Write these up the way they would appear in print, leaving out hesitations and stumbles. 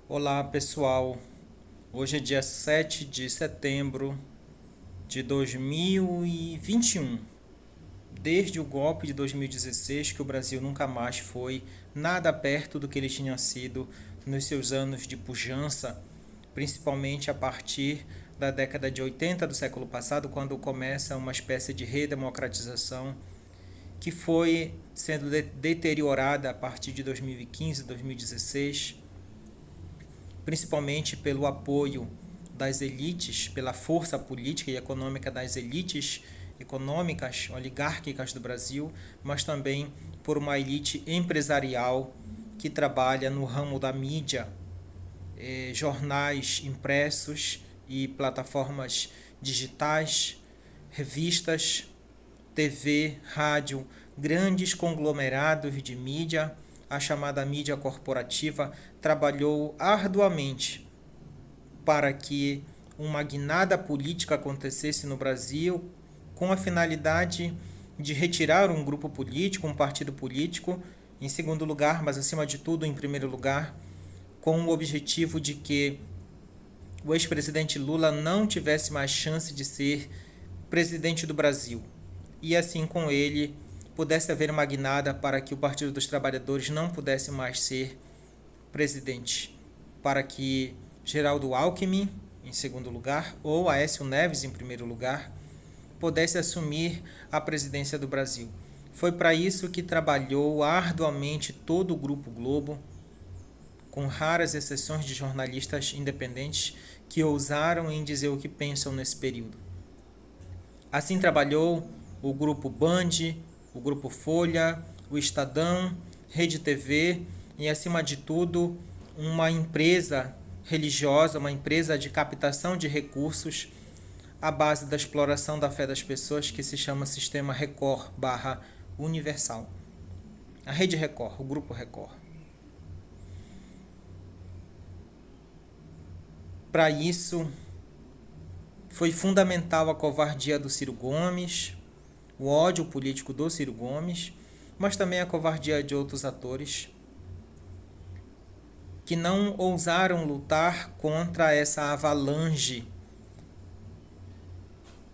Olá pessoal, hoje é dia 7 de setembro de 2021. Desde o golpe de 2016 que o Brasil nunca mais foi nada perto do que ele tinha sido nos seus anos de pujança, principalmente a partir da década de 80 do século passado, quando começa uma espécie de redemocratização que foi sendo deteriorada a partir de 2015, 2016, principalmente pelo apoio das elites, pela força política e econômica das elites econômicas, oligárquicas do Brasil, mas também por uma elite empresarial que trabalha no ramo da mídia, jornais impressos e plataformas digitais, revistas, TV, rádio, grandes conglomerados de mídia, a chamada mídia corporativa, trabalhou arduamente para que uma guinada política acontecesse no Brasil com a finalidade de retirar um grupo político, um partido político, em segundo lugar, mas acima de tudo, em primeiro lugar, com o objetivo de que o ex-presidente Lula não tivesse mais chance de ser presidente do Brasil. E assim com ele pudesse haver uma guinada para que o Partido dos Trabalhadores não pudesse mais ser presidente, para que Geraldo Alckmin, em segundo lugar, ou Aécio Neves, em primeiro lugar, pudesse assumir a presidência do Brasil. Foi para isso que trabalhou arduamente todo o Grupo Globo, com raras exceções de jornalistas independentes que ousaram em dizer o que pensam nesse período. Assim trabalhou o Grupo Band, o Grupo Folha, o Estadão, Rede TV e, acima de tudo, uma empresa religiosa, uma empresa de captação de recursos à base da exploração da fé das pessoas, que se chama Sistema Record barra Universal. A Rede Record, o Grupo Record. Para isso, foi fundamental a covardia do Ciro Gomes, o ódio político do Ciro Gomes, mas também a covardia de outros atores que não ousaram lutar contra essa avalanche,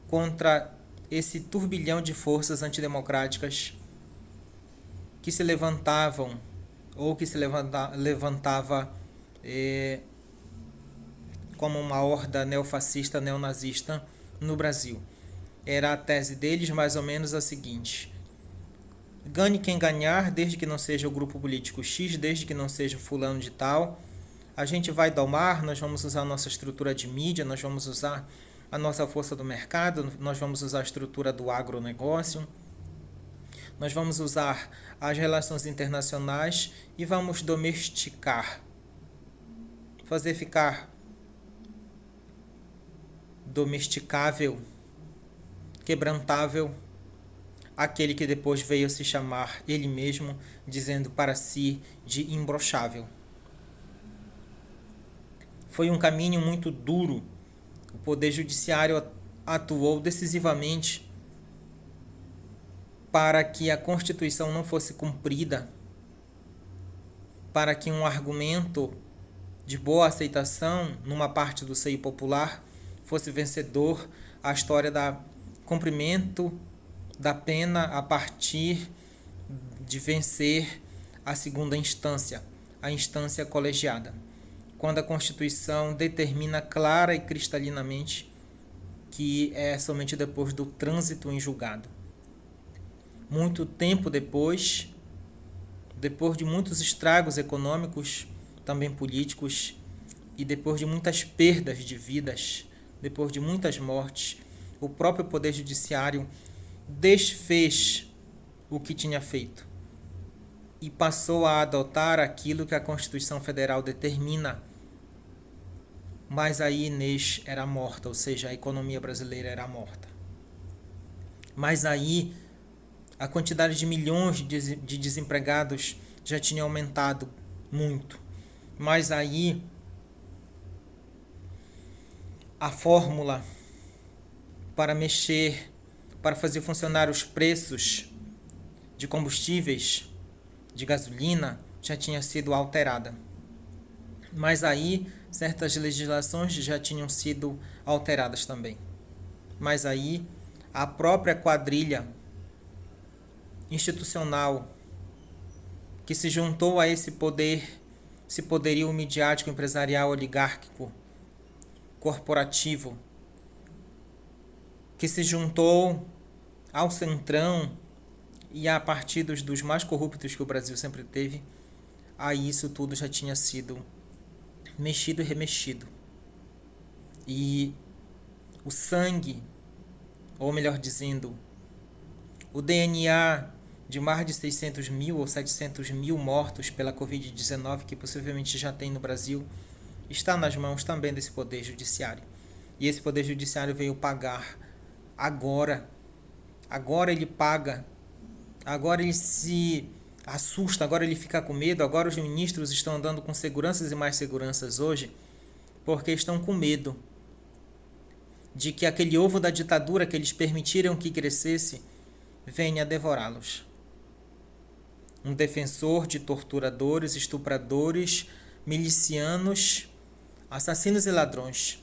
contra esse turbilhão de forças antidemocráticas que se levantavam ou que se levantava como uma horda neofascista, neonazista no Brasil. Era a tese deles mais ou menos a seguinte: ganhe quem ganhar, desde que não seja o grupo político X, desde que não seja o fulano de tal. A gente vai domar, nós vamos usar a nossa estrutura de mídia, nós vamos usar a nossa força do mercado, nós vamos usar a estrutura do agronegócio, nós vamos usar as relações internacionais e vamos domesticar, fazer ficar domesticável, quebrantável, aquele que depois veio se chamar ele mesmo, dizendo para si de imbrochável. Foi um caminho muito duro. O Poder Judiciário atuou decisivamente para que a Constituição não fosse cumprida, para que um argumento de boa aceitação numa parte do seio popular fosse vencedor a história da cumprimento da pena a partir de vencer a segunda instância, a instância colegiada, quando a Constituição determina clara e cristalinamente que é somente depois do trânsito em julgado. Muito tempo depois de muitos estragos econômicos, também políticos, e depois de muitas perdas de vidas, depois de muitas mortes, o próprio Poder Judiciário desfez o que tinha feito e passou a adotar aquilo que a Constituição Federal determina. Mas aí Inês era morta, ou seja, a economia brasileira era morta. Mas aí a quantidade de milhões de desempregados já tinha aumentado muito. Mas aí a fórmula para mexer, para fazer funcionar os preços de combustíveis, de gasolina, já tinha sido alterada. Mas aí certas legislações já tinham sido alteradas também. Mas aí a própria quadrilha institucional que se juntou a esse poderio midiático, empresarial, oligárquico, corporativo, que se juntou ao Centrão e a partidos dos mais corruptos que o Brasil sempre teve, aí isso tudo já tinha sido mexido e remexido. E o sangue, ou melhor dizendo, o DNA de mais de 600 mil ou 700 mil mortos pela Covid-19, que possivelmente já tem no Brasil, está nas mãos também desse Poder Judiciário. E esse Poder Judiciário veio pagar agora. Agora ele paga. Agora ele se assusta, agora ele fica com medo. Agora os ministros estão andando com seguranças e mais seguranças hoje, porque estão com medo de que aquele ovo da ditadura que eles permitiram que crescesse venha devorá-los. Um defensor de torturadores, estupradores, milicianos, assassinos e ladrões.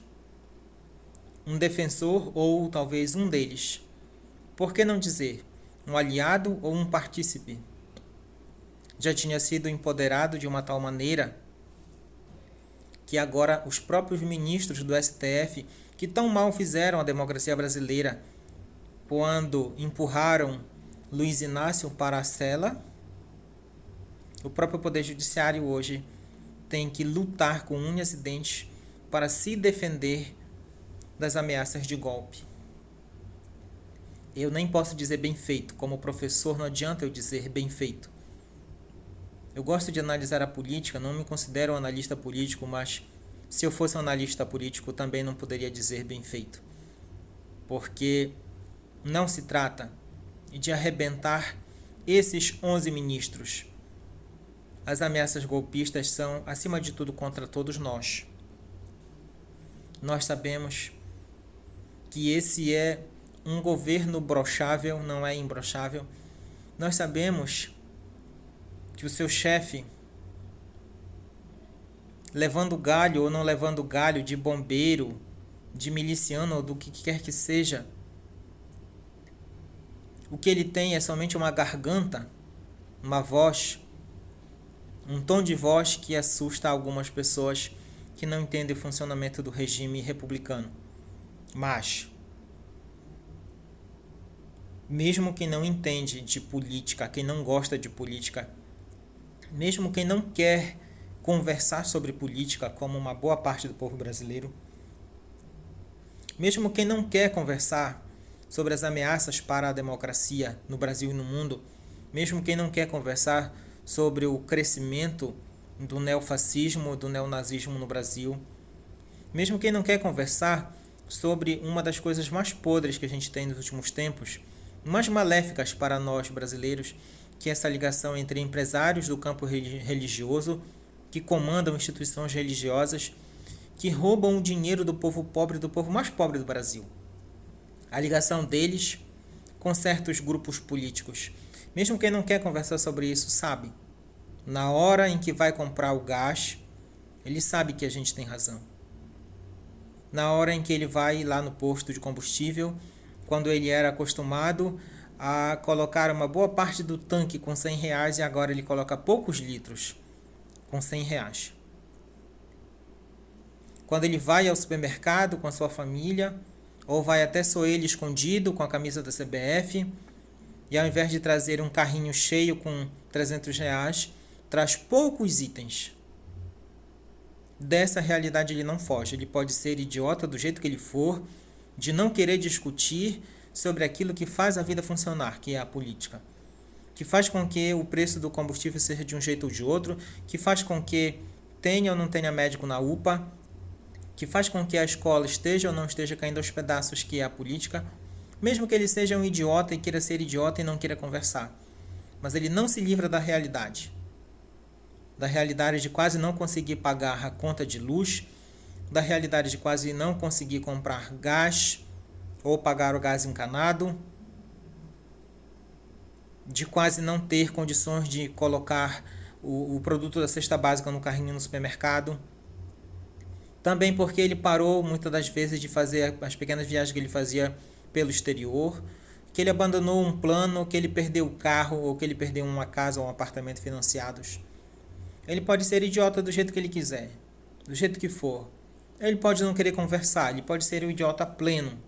Um defensor ou talvez um deles. Por que não dizer um aliado ou um partícipe? Já tinha sido empoderado de uma tal maneira que agora os próprios ministros do STF, que tão mal fizeram a democracia brasileira quando empurraram Luiz Inácio para a cela, o próprio Poder Judiciário hoje tem que lutar com unhas e dentes para se defender das ameaças de golpe. Eu nem posso dizer bem feito. Como professor, não adianta eu dizer bem feito. Eu gosto de analisar a política, não me considero um analista político, mas se eu fosse um analista político, também não poderia dizer bem feito. Porque não se trata de arrebentar esses 11 ministros. As ameaças golpistas são, acima de tudo, contra todos nós. Nós sabemos que esse é um governo brochável, não é imbrochável. Nós sabemos que o seu chefe, levando galho ou não levando galho de bombeiro, de miliciano ou do que quer que seja, o que ele tem é somente uma garganta, uma voz, um tom de voz que assusta algumas pessoas que não entendem o funcionamento do regime republicano. Mas, mesmo quem não entende de política, quem não gosta de política, mesmo quem não quer conversar sobre política, como uma boa parte do povo brasileiro, mesmo quem não quer conversar sobre as ameaças para a democracia no Brasil e no mundo, mesmo quem não quer conversar sobre o crescimento do neofascismo, do neonazismo no Brasil, mesmo quem não quer conversar sobre uma das coisas mais podres que a gente tem nos últimos tempos, mais maléficas para nós brasileiros, que é essa ligação entre empresários do campo religioso, que comandam instituições religiosas, que roubam o dinheiro do povo pobre, do povo mais pobre do Brasil. A ligação deles com certos grupos políticos. Mesmo quem não quer conversar sobre isso sabe. Na hora em que vai comprar o gás, ele sabe que a gente tem razão. Na hora em que ele vai lá no posto de combustível, quando ele era acostumado a colocar uma boa parte do tanque com R$100 e agora ele coloca poucos litros com R$100. Quando ele vai ao supermercado com a sua família, ou vai até só ele escondido com a camisa da CBF, e ao invés de trazer um carrinho cheio com R$300, traz poucos itens. Dessa realidade ele não foge. Ele pode ser idiota do jeito que ele for, de não querer discutir sobre aquilo que faz a vida funcionar, que é a política. Que faz com que o preço do combustível seja de um jeito ou de outro, que faz com que tenha ou não tenha médico na UPA, que faz com que a escola esteja ou não esteja caindo aos pedaços, que é a política, mesmo que ele seja um idiota e queira ser idiota e não queira conversar. Mas ele não se livra da realidade de quase não conseguir pagar a conta de luz, da realidade de quase não conseguir comprar gás ou pagar o gás encanado, de quase não ter condições de colocar o produto da cesta básica no carrinho no supermercado. Também porque ele parou muitas das vezes de fazer as pequenas viagens que ele fazia pelo exterior, que ele abandonou um plano, que ele perdeu o carro, ou que ele perdeu uma casa ou um apartamento financiados. Ele pode ser idiota do jeito que ele quiser, do jeito que for. Ele pode não querer conversar, ele pode ser um idiota pleno,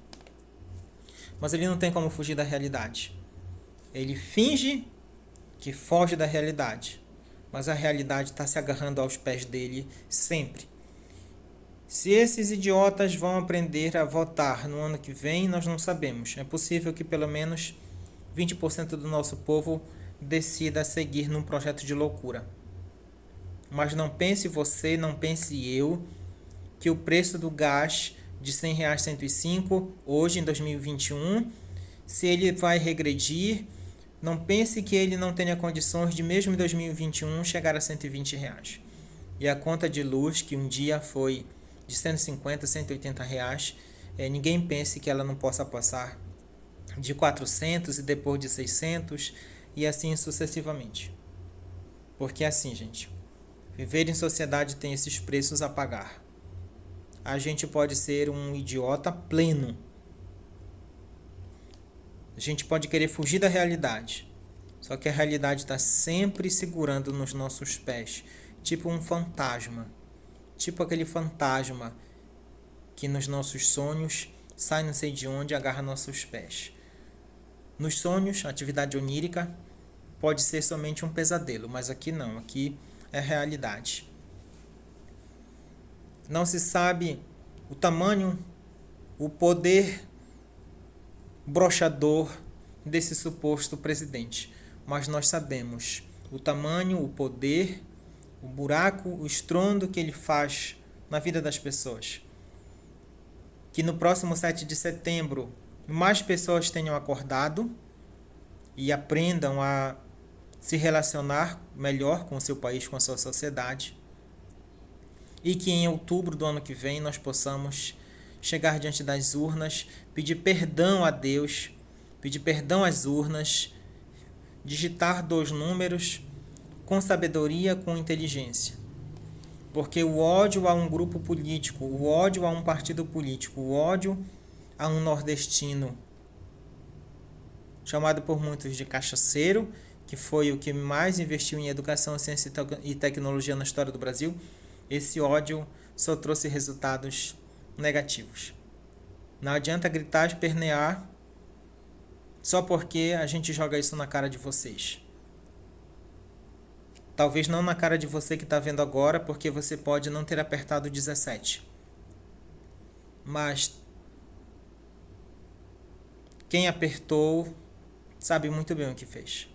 mas ele não tem como fugir da realidade. Ele finge que foge da realidade, mas a realidade está se agarrando aos pés dele sempre. Se esses idiotas vão aprender a votar no ano que vem, nós não sabemos. É possível que pelo menos 20% do nosso povo decida seguir num projeto de loucura. Mas não pense você, não pense eu, que o preço do gás de R$ 100, 105, hoje em 2021, se ele vai regredir, não pense que ele não tenha condições de, mesmo em 2021, chegar a R$ 120. E a conta de luz, que um dia foi de R$ 150, R$ 180, ninguém pense que ela não possa passar de 400 e depois de 600 e assim sucessivamente. Porque assim, gente, viver em sociedade tem esses preços a pagar. A gente pode ser um idiota pleno. A gente pode querer fugir da realidade. Só que a realidade está sempre segurando nos nossos pés. Tipo um fantasma. Tipo aquele fantasma que nos nossos sonhos sai não sei de onde e agarra nossos pés. Nos sonhos, a atividade onírica pode ser somente um pesadelo, mas aqui não. Aqui é realidade. Não se sabe o tamanho, o poder broxador desse suposto presidente, mas nós sabemos o tamanho, o poder, o buraco, o estrondo que ele faz na vida das pessoas. Que no próximo 7 de setembro mais pessoas tenham acordado e aprendam a se relacionar melhor com o seu país, com a sua sociedade. E que em outubro do ano que vem nós possamos chegar diante das urnas, pedir perdão a Deus, pedir perdão às urnas, digitar 2 números com sabedoria, com inteligência. Porque o ódio a um grupo político, o ódio a um partido político, o ódio a um nordestino, chamado por muitos de cachaceiro, que foi o que mais investiu em educação, ciência e tecnologia na história do Brasil, esse ódio só trouxe resultados negativos. Não adianta gritar, espernear, só porque a gente joga isso na cara de vocês. Talvez não na cara de você que está vendo agora, porque você pode não ter apertado 17. Mas quem apertou sabe muito bem o que fez.